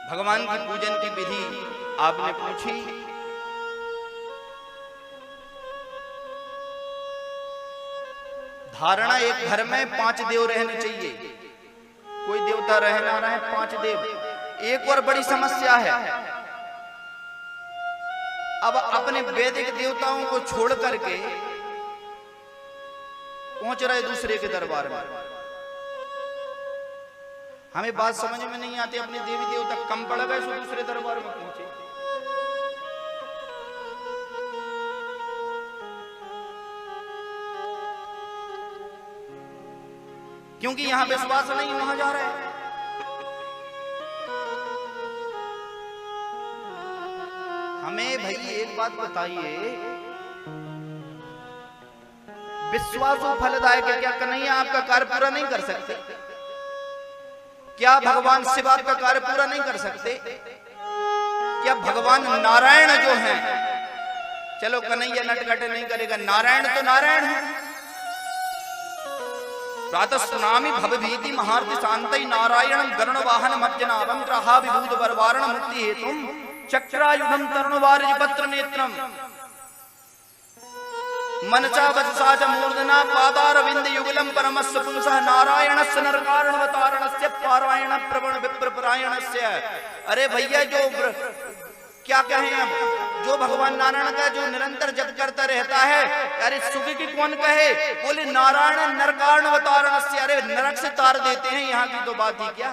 भगवान की पूजन की विधि आपने पूछी। धारणा एक घर में 5 देव रहने चाहिए, कोई देवता रहे ना रहे 5 देव। एक और बड़ी समस्या है, अब अपने वैदिक देवताओं को छोड़ करके पहुंच रहे दूसरे के दरबार में। हमें बात समझ में नहीं आती, अपने देवी देवता कम पड़ गए सो दूसरे दरबार में पहुंचे। क्योंकि यहां विश्वास नहीं, वहां जा रहे हैं। हमें भाई एक बात बताइए, विश्वास फलदायक है क्या? कन्हैया आपका कार्य पूरा नहीं कर सकते क्या? भगवान शिव आपका कार्य पूरा नहीं कर सकते क्या? भगवान नारायण जो हैं, चलो कन्हैया नटखट नहीं करेगा, नारायण तो नारायण है। प्रातः सुनामि भवभीति महार्ति शांति नारायणं गरुण वाहन मज्जनाभं ग्रहा विभूत वरवारण मुक्ति हेतुम चक्रायुधम तरुण वारिज पत्र नेत्रम मनसा वचसा च मूर्धना पादारविंद युगलम परमस्य पुंसः नारायणस्य नरकारणवतारणस्य पारायण प्रवण विप्रपरायणस्य। अरे भैया, जो क्या कहें, अब जो भगवान नारायण का जो निरंतर जप करता रहता है, अरे सुखी की कौन कहे? बोले नारायण नरकारणवतारणस्य। अरे नरक से तार देते हैं, यहाँ की तो बात ही क्या।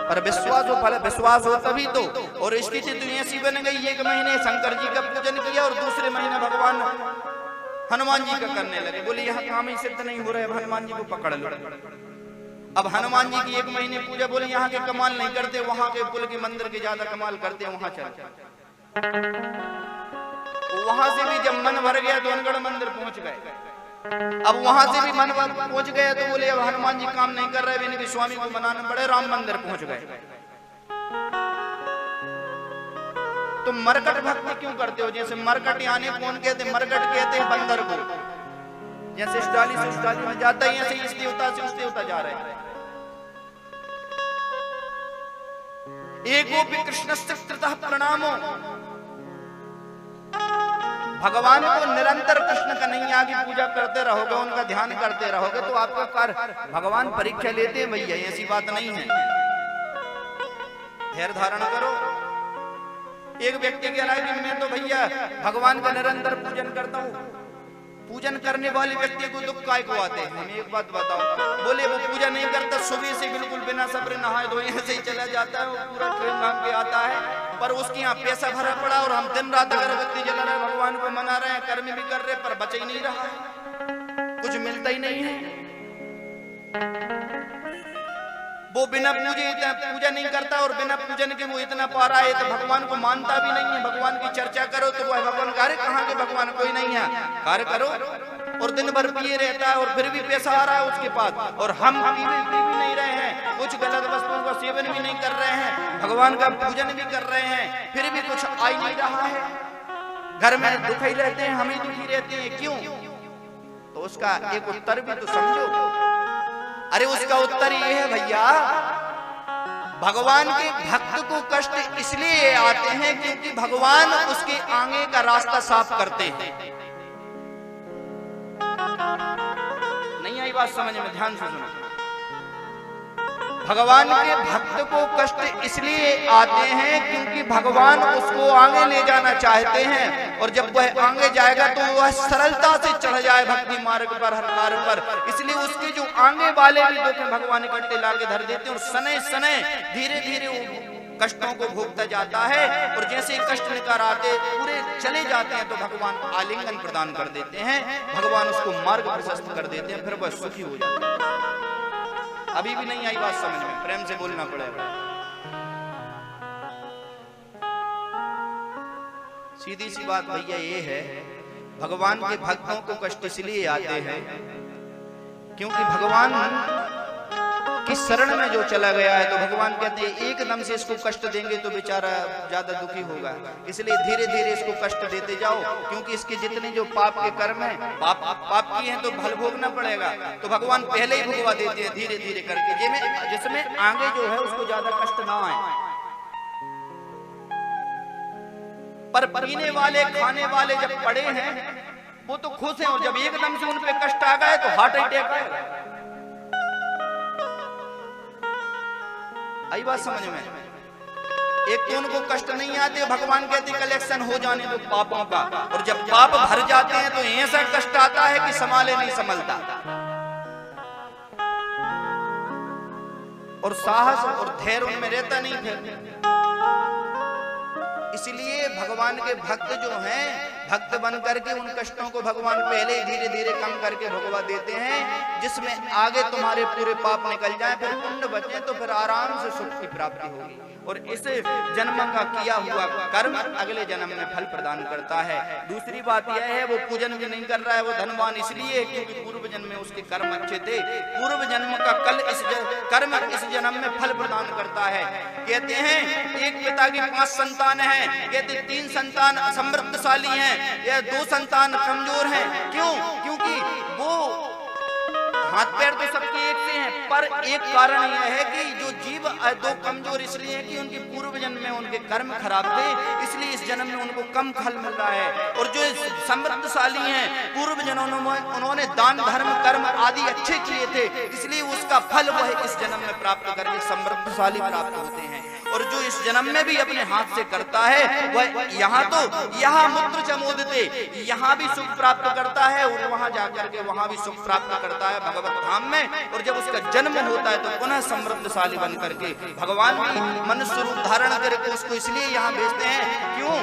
पर विश्वास हो, फल विश्वास हो तभी तो। और स्थिति तो ऐसी बन गई, एक महीने शंकर जी का पूजन किया और दूसरे महीने भगवान हनुमान जी का करने लगे। बोले यहाँ काम ही सिद्ध नहीं हो रहा है, हनुमान जी को पकड़ लो। अब हनुमान जी की 1 महीने पूजा, बोले यहाँ के कमाल नहीं करते, वहां के पुल के मंदिर के ज्यादा कमाल करते हैं, वहां चल। वहां से भी जब मन भर गया तो अनगढ़ मंदिर पहुंच गए। अब वहां से भी मन पहुंच गए तो बोले अब हनुमान जी काम नहीं कर रहे, इनके स्वामी को मनाने पड़े, राम मंदिर पहुंच गए। तो मरकट भक्ति क्यों करते हो? जैसे मरकट यानी कौन कहते? मरकट कहते हैं बंदर को। जैसे इष्टाली से इष्टाली में जाता है, ऐसे इस देवता से उस देवता जा रहे हैं। एकोपि कृष्णस्य कृतः प्रणामो। भगवान को निरंतर कृष्ण कन्हैया की पूजा करते रहोगे, उनका ध्यान करते रहोगे तो आपका कार्य भगवान परीक्षा लेते हैं भैया, ऐसी बात नहीं है। धैर्य धारण करो। एक व्यक्ति कह रहा है कि मैं तो भैया भगवान का निरंतर पूजन करता हूँ। पूजन करने वाले व्यक्ति को दुख काय को आते हैं? हमें एक बात बताओ। बोले वो पूजा नहीं करता, सुबह से बिल्कुल बिना सब्र नहाए धोए ऐसे ही चला जाता है, वो पूरा ट्रेन भाग के आता है, पर उसके यहाँ पैसा भरा पड़ा और हम दिन रात अगरबत्ती जला रहे, भगवान को मना रहे हैं, कर्म भी कर रहे, पर बच ही नहीं रहा है, कुछ मिलता ही नहीं है। वो बिना पूजा नहीं करता और बिना पूजन के वो इतना पा रहा है, तो भगवान को मानता भी नहीं है। भगवान की चर्चा करो तो वो भगवान कार्य कहाँ के भगवान कोई नहीं है, कार्य करो। और दिन भर पिए रहता है और फिर भी पैसा आ रहा है उसके पास, और हम पी भी नहीं रहे हैं, कुछ गलत वस्तुओं का सेवन भी नहीं कर रहे हैं, भगवान का पूजन भी कर रहे हैं, फिर भी कुछ आ ही नहीं रहा है। घर में दुख ही रहते हैं, हम ही दुखी रहते हैं, क्यों? तो उसका एक उत्तर भी तो समझो। अरे उसका उत्तर ये है भैया, भगवान के भक्त को कष्ट इसलिए आते हैं क्योंकि भगवान उसके आगे का रास्ता साफ करते हैं। नहीं आई बात समझ में? ध्यान से सुनो। भगवान के भक्त को कष्ट इसलिए आते हैं क्योंकि भगवान उसको आगे ले जाना चाहते हैं, और जब वह आगे जाएगा तो वह सरलता से चढ़ जाए भक्ति मार्ग पर, हर कार्य पर। इसलिए उसके जो आगे वाले भी दुख भगवान इकट्ठे लाके धर देते हैं, और सने सने धीरे धीरे वो कष्टों को भोगता जाता है। और जैसे कष्ट निकार आते पूरे चले जाते हैं तो भगवान आलिंगन प्रदान कर देते हैं, भगवान उसको मार्ग प्रशस्त कर देते हैं, फिर वह सुखी हो जाता है। अभी भी नहीं आई बात समझ में? प्रेम से बोलना पड़ेगा। सीधी सी बात भैया ये है, भगवान के भक्तों को कष्ट इसलिए आते हैं क्योंकि भगवान की शरण में जो चला गया है, तो भगवान कहते हैं एकदम से इसको कष्ट देंगे तो बेचारा ज्यादा दुखी होगा, इसलिए धीरे धीरे इसको कष्ट देते जाओ, क्योंकि इसके जितने जो पाप के कर्म है, पाप किए हैं तो फल भोगना पड़ेगा। तो भगवान पहले ही भुगवा देते हैं धीरे धीरे करके, जिसमें आगे जो है उसको ज्यादा कष्ट ना आए। पर पीने वाले खाने वाले जब पड़े हैं वो तो खुश हैं, और जब एकदम से उन पे कष्ट आ गए तो हार्ट अटैक आएगा। आई बात समझ में? एक तो उनको कष्ट नहीं आते, भगवान कहते कलेक्शन हो जाने दो पापों का, और जब पाप भर जाते हैं तो ऐसा कष्ट आता है कि संभाले नहीं संभलता। और साहस और धैर्य उनमें रहता नहीं फिर। इसलिए भगवान के भक्त जो हैं, भक्त बन करके उन कष्टों को भगवान पहले ही धीरे धीरे कम करके भगवा देते हैं, जिसमें आगे तुम्हारे पूरे पाप निकल जाए, फिर पुण्य बचे तो फिर आराम से सुख की प्राप्ति होगी। और इस जन्म का किया हुआ कर्म अगले जन्म में फल प्रदान करता है। दूसरी बात यह है वो पूजन भी नहीं कर रहा है, वो धनवान इसलिए क्योंकि पूर्व जन्म में उसके कर्म अच्छे थे, पूर्व जन्म का कर्म इस जन्म में फल प्रदान करता है। कहते हैं एक पिता की 5 संतान हैं, कहते 3 संतान समृद्धशाली हैं या 2 संतान कमजोर हैं। क्यों? क्योंकि वो हाथ पैर तो सबके एक से हैं, पर एक कारण यह है कि जो जीव 2 कमजोर इसलिए है कि उनके पूर्व जन्म में उनके कर्म खराब थे, इसलिए इस जन्म में उनको कम फल मिल रहा है। और जो समृद्धशाली हैं, पूर्व जन्मों में उन्होंने दान धर्म कर्म आदि अच्छे किए थे, इसलिए उसका फल वह इस जन्म में प्राप्त करके समृद्धशाली प्राप्त होते हैं। और जो इस जन्म में भी अपने हाथ से करता है वह यहाँ मूत्र चमोदते, यहाँ भी सुख प्राप्त करता है, और वहां जाकर के वहां भी सुख प्राप्त करता है भगवत धाम में। और जब उसका जन्म होता है तो पुनः समृद्धशाली बन करके भगवान भी मनुष्य रूप धारण करके उसको इसलिए यहाँ भेजते हैं। क्यों?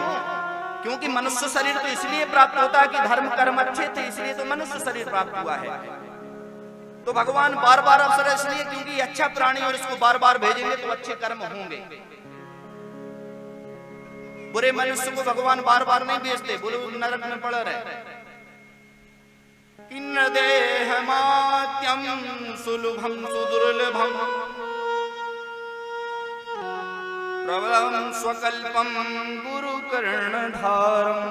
क्योंकि मनुष्य शरीर तो इसलिए प्राप्त होता है कि धर्म कर्म अच्छे थे, इसलिए तो मनुष्य शरीर प्राप्त हुआ है। तो भगवान बार बार अवसर इसलिए क्योंकि अच्छा प्राणी और इसको बार बार भेजेंगे तो अच्छे कर्म होंगे। बुरे मनुष्य को भगवान बार बार नहीं भेजते, बोले नरक में पड़ रहे। किन्न देह मात्यम सुलभम सुदुर्लभम प्रबलम स्वकल्पम गुरु कर्णधारम